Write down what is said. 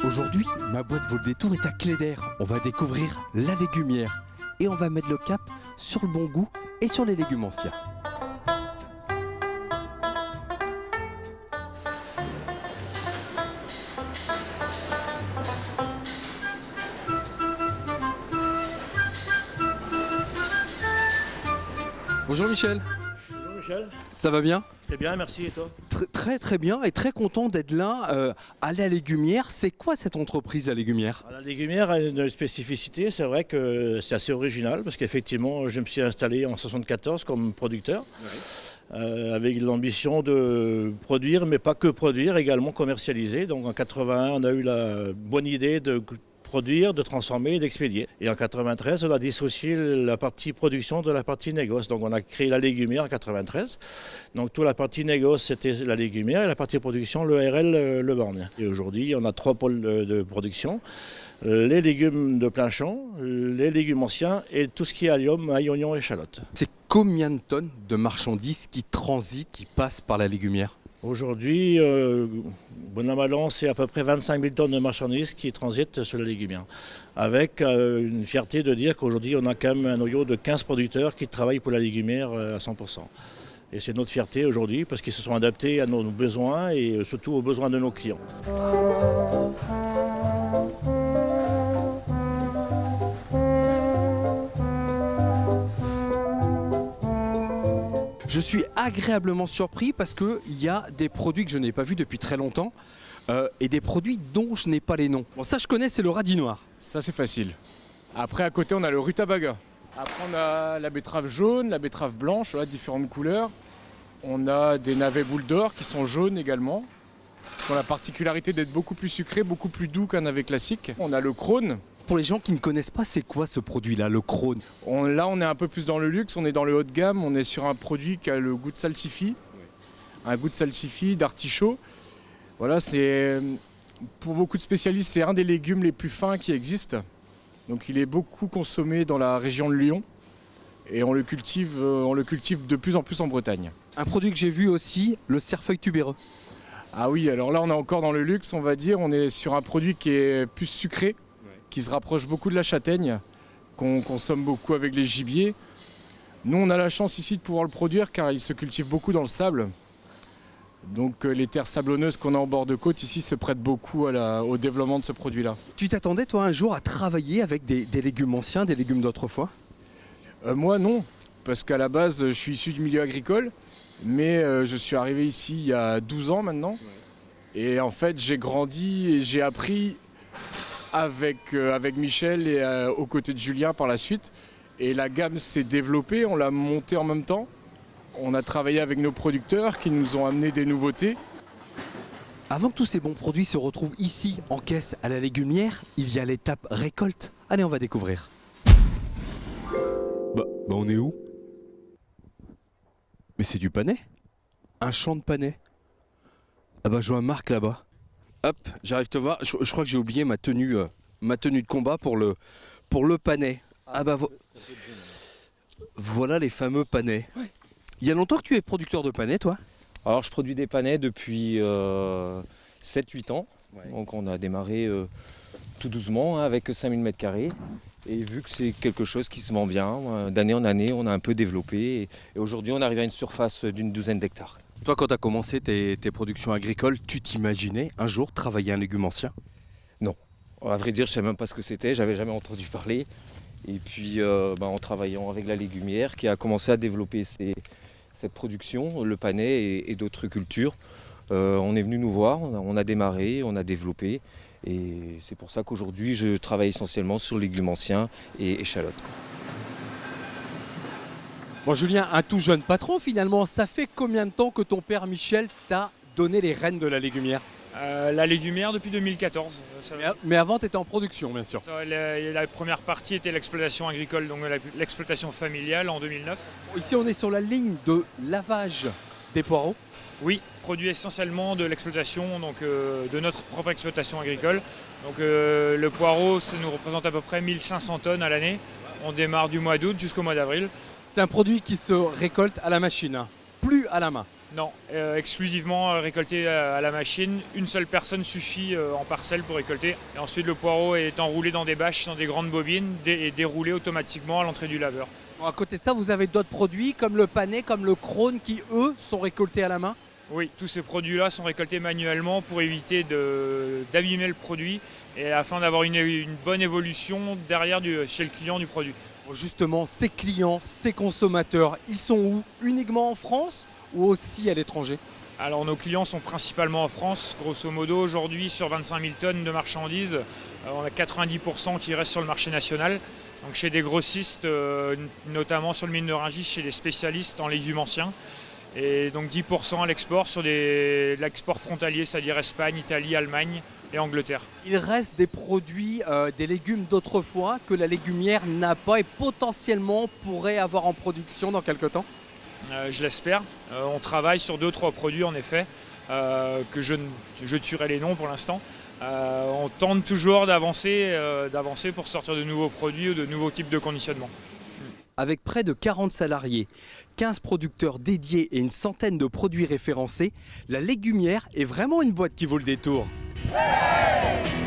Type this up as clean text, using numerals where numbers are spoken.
Aujourd'hui, ma boîte vaut le détour est à Cléder. On va découvrir la légumière et on va mettre le cap sur le bon goût et sur les légumes anciens. Bonjour Michel. Bonjour Michel. Ça va bien? Très bien, merci, et toi? Très bien et très content d'être là à la légumière. C'est quoi cette entreprise La Légumière? La légumière a une spécificité, c'est vrai que c'est assez original parce qu'effectivement je me suis installé en 1974 comme producteur avec l'ambition de produire, mais pas que produire, également commercialiser. Donc en 81 on a eu la bonne idée de produire, de transformer et d'expédier. Et en 93, on a dissocié la partie production de la partie négoce. Donc on a créé la légumière en 93. Donc toute la partie négoce, c'était la légumière et la partie production, le RL, le borgne. Et aujourd'hui, on a 3 pôles de production. Les légumes de plein champ, les légumes anciens et tout ce qui est allium, ail, oignon, échalote. C'est combien de tonnes de marchandises qui transitent, qui passent par la légumière? Aujourd'hui, bon an mal an, c'est à peu près 25 000 tonnes de marchandises qui transitent sur la légumière. Avec une fierté de dire qu'aujourd'hui, on a quand même un noyau de 15 producteurs qui travaillent pour la légumière à 100%. Et c'est notre fierté aujourd'hui parce qu'ils se sont adaptés à nos besoins et surtout aux besoins de nos clients. Je suis agréablement surpris parce qu'il y a des produits que je n'ai pas vus depuis très longtemps et des produits dont je n'ai pas les noms. Bon, ça je connais, c'est le radis noir. Ça c'est facile. Après à côté on a le rutabaga. Après on a la betterave jaune, la betterave blanche, voilà, différentes couleurs. On a des navets boules d'or qui sont jaunes également. Qui ont la particularité d'être beaucoup plus sucrés, beaucoup plus doux qu'un navet classique. On a le Krone. Pour les gens qui ne connaissent pas, c'est quoi ce produit-là, le Krone? Là on est un peu plus dans le luxe, on est dans le haut de gamme, on est sur un produit qui a le goût de salsifis. Un goût de salsifis, d'artichaut. Voilà, c'est pour beaucoup de spécialistes, c'est un des légumes les plus fins qui existent. Donc il est beaucoup consommé dans la région de Lyon et on le cultive de plus en plus en Bretagne. Un produit que j'ai vu aussi, le cerfeuil tubéreux. Ah oui, alors là on est encore dans le luxe, on va dire, on est sur un produit qui est plus sucré, qui se rapproche beaucoup de la châtaigne, qu'on consomme beaucoup avec les gibiers. Nous on a la chance ici de pouvoir le produire car il se cultive beaucoup dans le sable. Donc les terres sablonneuses qu'on a en bord de côte ici se prêtent beaucoup au développement de ce produit-là. Tu t'attendais toi un jour à travailler avec des légumes anciens, des légumes d'autrefois? Moi non, parce qu'à la base je suis issu du milieu agricole, mais je suis arrivé ici il y a 12 ans maintenant. Et en fait j'ai grandi et j'ai appris avec Michel et aux côtés de Julien par la suite. Et la gamme s'est développée, on l'a montée en même temps. On a travaillé avec nos producteurs qui nous ont amené des nouveautés. Avant que tous ces bons produits se retrouvent ici en caisse à la légumière, il y a l'étape récolte. Allez, on va découvrir. Bah on est où? Mais c'est du panais. Un champ de panais. Ah bah je vois Marc là-bas. Hop, j'arrive te voir. Je crois que j'ai oublié ma tenue de combat pour le panais. Ah bah voilà les fameux panais. Ouais. Il y a longtemps que tu es producteur de panais, toi? Alors je produis des panais depuis 7-8 ans. Ouais. Donc on a démarré tout doucement avec 5000 m². Et vu que c'est quelque chose qui se vend bien, d'année en année, on a un peu développé. Et aujourd'hui, on arrive à une surface d'une 12aine d'hectares. Toi, quand tu as commencé tes productions agricoles, tu t'imaginais un jour travailler un légume ancien? Non. À vrai dire, je ne savais même pas ce que c'était, j'avais jamais entendu parler. Et puis, en travaillant avec la légumière, qui a commencé à développer cette production, le panais et d'autres cultures, on est venu nous voir, on a démarré, on a développé. Et c'est pour ça qu'aujourd'hui, je travaille essentiellement sur légumes anciens et échalotes. Bon Julien, un tout jeune patron finalement, ça fait combien de temps que ton père Michel t'a donné les rênes de la légumière? La légumière depuis 2014. Mais avant tu étais en production bien sûr. La première partie était l'exploitation agricole, donc l'exploitation familiale en 2009. Ici on est sur la ligne de lavage des poireaux. Oui, produit essentiellement de l'exploitation, donc de notre propre exploitation agricole. Donc le poireau, ça nous représente à peu près 1500 tonnes à l'année. On démarre du mois d'août jusqu'au mois d'avril. C'est un produit qui se récolte à la machine, hein, plus à la main. Non, exclusivement récolté à la machine. Une seule personne suffit en parcelle pour récolter. Et ensuite, le poireau est enroulé dans des bâches, dans des grandes bobines et déroulé automatiquement à l'entrée du laveur. Bon, à côté de ça, vous avez d'autres produits comme le panais, comme le crône qui, eux, sont récoltés à la main? Oui, tous ces produits-là sont récoltés manuellement pour éviter d'abîmer le produit et afin d'avoir une bonne évolution derrière chez le client du produit. Bon, justement, ces clients, ces consommateurs, ils sont où? Uniquement en France ou aussi à l'étranger? Alors nos clients sont principalement en France. Grosso modo, aujourd'hui, sur 25 000 tonnes de marchandises, on a 90% qui restent sur le marché national. Donc chez des grossistes, notamment sur le mine de Rungis, chez des spécialistes en légumes anciens. Et donc 10% à l'export sur l'export frontalier, c'est-à-dire Espagne, Italie, Allemagne et Angleterre. Il reste des produits, des légumes d'autrefois que la légumière n'a pas et potentiellement pourrait avoir en production dans quelques temps? Je l'espère. On travaille sur 2-3 produits en effet, que je tuerai les noms pour l'instant. On tente toujours d'avancer pour sortir de nouveaux produits ou de nouveaux types de conditionnement. Avec près de 40 salariés, 15 producteurs dédiés et une centaine de produits référencés, la légumière est vraiment une boîte qui vaut le détour. Ouais!